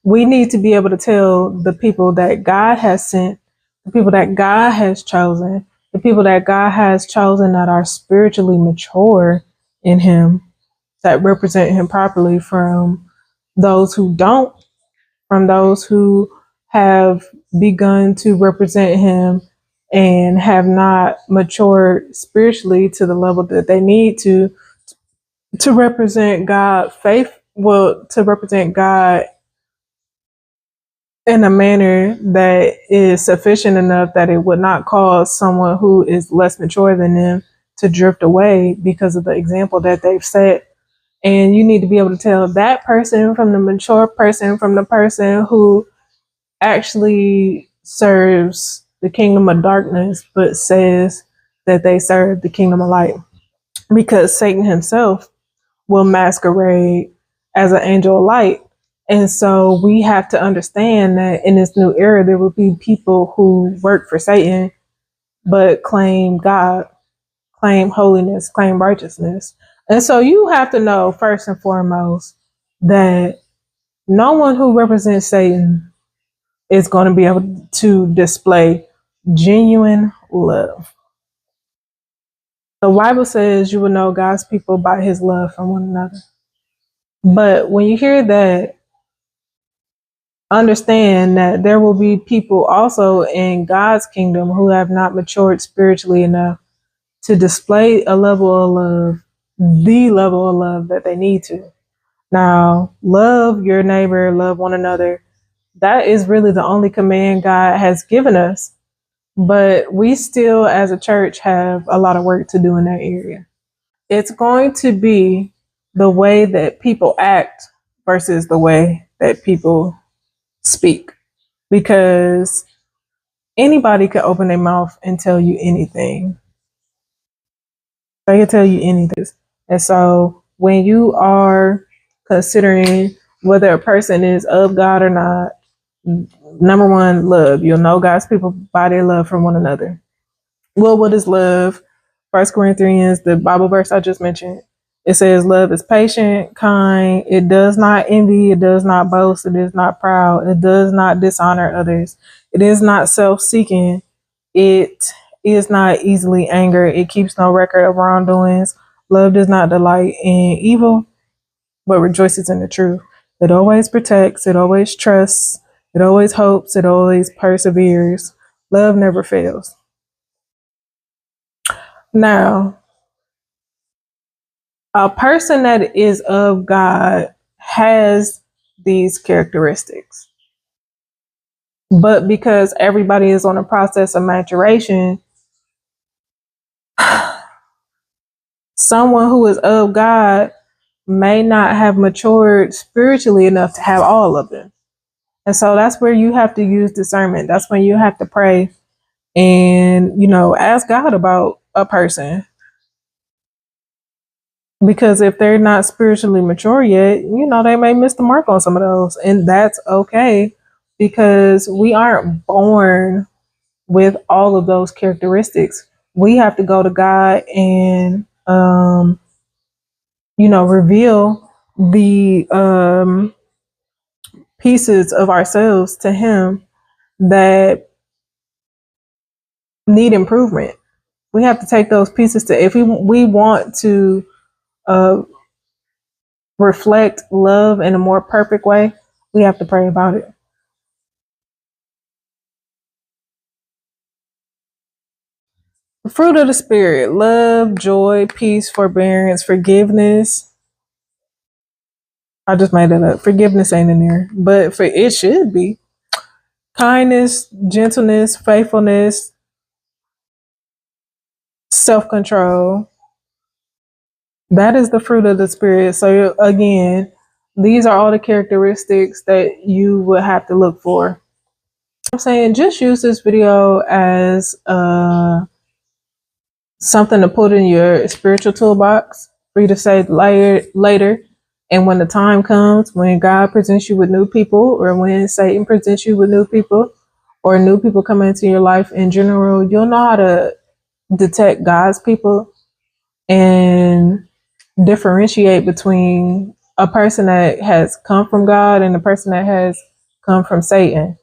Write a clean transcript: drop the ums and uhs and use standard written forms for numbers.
We need to be able to tell the people that God has sent, the people that God has chosen, the people that God has chosen that are spiritually mature in Him, that represent Him properly, from those who don't, from those who have begun to represent Him and have not matured spiritually to the level that they need to represent God to represent God in a manner that is sufficient enough that it would not cause someone who is less mature than them to drift away because of the example that they've set. And you need to be able to tell that person from the mature person from the person who actually serves the kingdom of darkness but says that they serve the kingdom of light, because Satan himself will masquerade as an angel of light. And so we have to understand that in this new era, there will be people who work for Satan, but claim God, claim holiness, claim righteousness. And so you have to know, first and foremost, that no one who represents Satan is going to be able to display genuine love. The Bible says you will know God's people by his love for one another. But when you hear that, understand that there will be people also in God's kingdom who have not matured spiritually enough to display a level of love, the level of love that they need to. Now, love your neighbor, love one another. That is really the only command God has given us. But we still, as a church, have a lot of work to do in that area. It's going to be the way that people act versus the way that people speak, because anybody could open their mouth and tell you anything. They can tell you anything. And so when you are considering whether a person is of God or not, number one, love. You'll know God's people by their love for one another. Well, what is love? First Corinthians, the Bible verse I just mentioned, it says love is patient, kind, it does not envy, it does not boast, it is not proud, it does not dishonor others, it is not self-seeking, it is not easily angered, it keeps no record of wrongdoings. Love does not delight in evil, but rejoices in the truth. It always protects, it always trusts, it always hopes, it always perseveres. Love never fails. Now, a person that is of God has these characteristics. But because everybody is on a process of maturation, someone who is of God may not have matured spiritually enough to have all of them. And so that's where you have to use discernment. That's when you have to pray and, ask God about a person. Because if they're not spiritually mature yet, they may miss the mark on some of those. And that's okay, because we aren't born with all of those characteristics. We have to go to God and, reveal the pieces of ourselves to Him that need improvement. We have to take those pieces if we want to reflect love in a more perfect way, we have to pray about it. The fruit of the Spirit: love, joy, peace, forbearance, forgiveness. I just made that up. Forgiveness ain't in there, but it should be. Kindness, gentleness, faithfulness, self-control. That is the fruit of the Spirit. So again, these are all the characteristics that you would have to look for. I'm saying just use this video as something to put in your spiritual toolbox for you to say later. And when the time comes, when God presents you with new people, or when Satan presents you with new people, or new people come into your life in general, you'll know how to detect God's people and differentiate between a person that has come from God and a person that has come from Satan.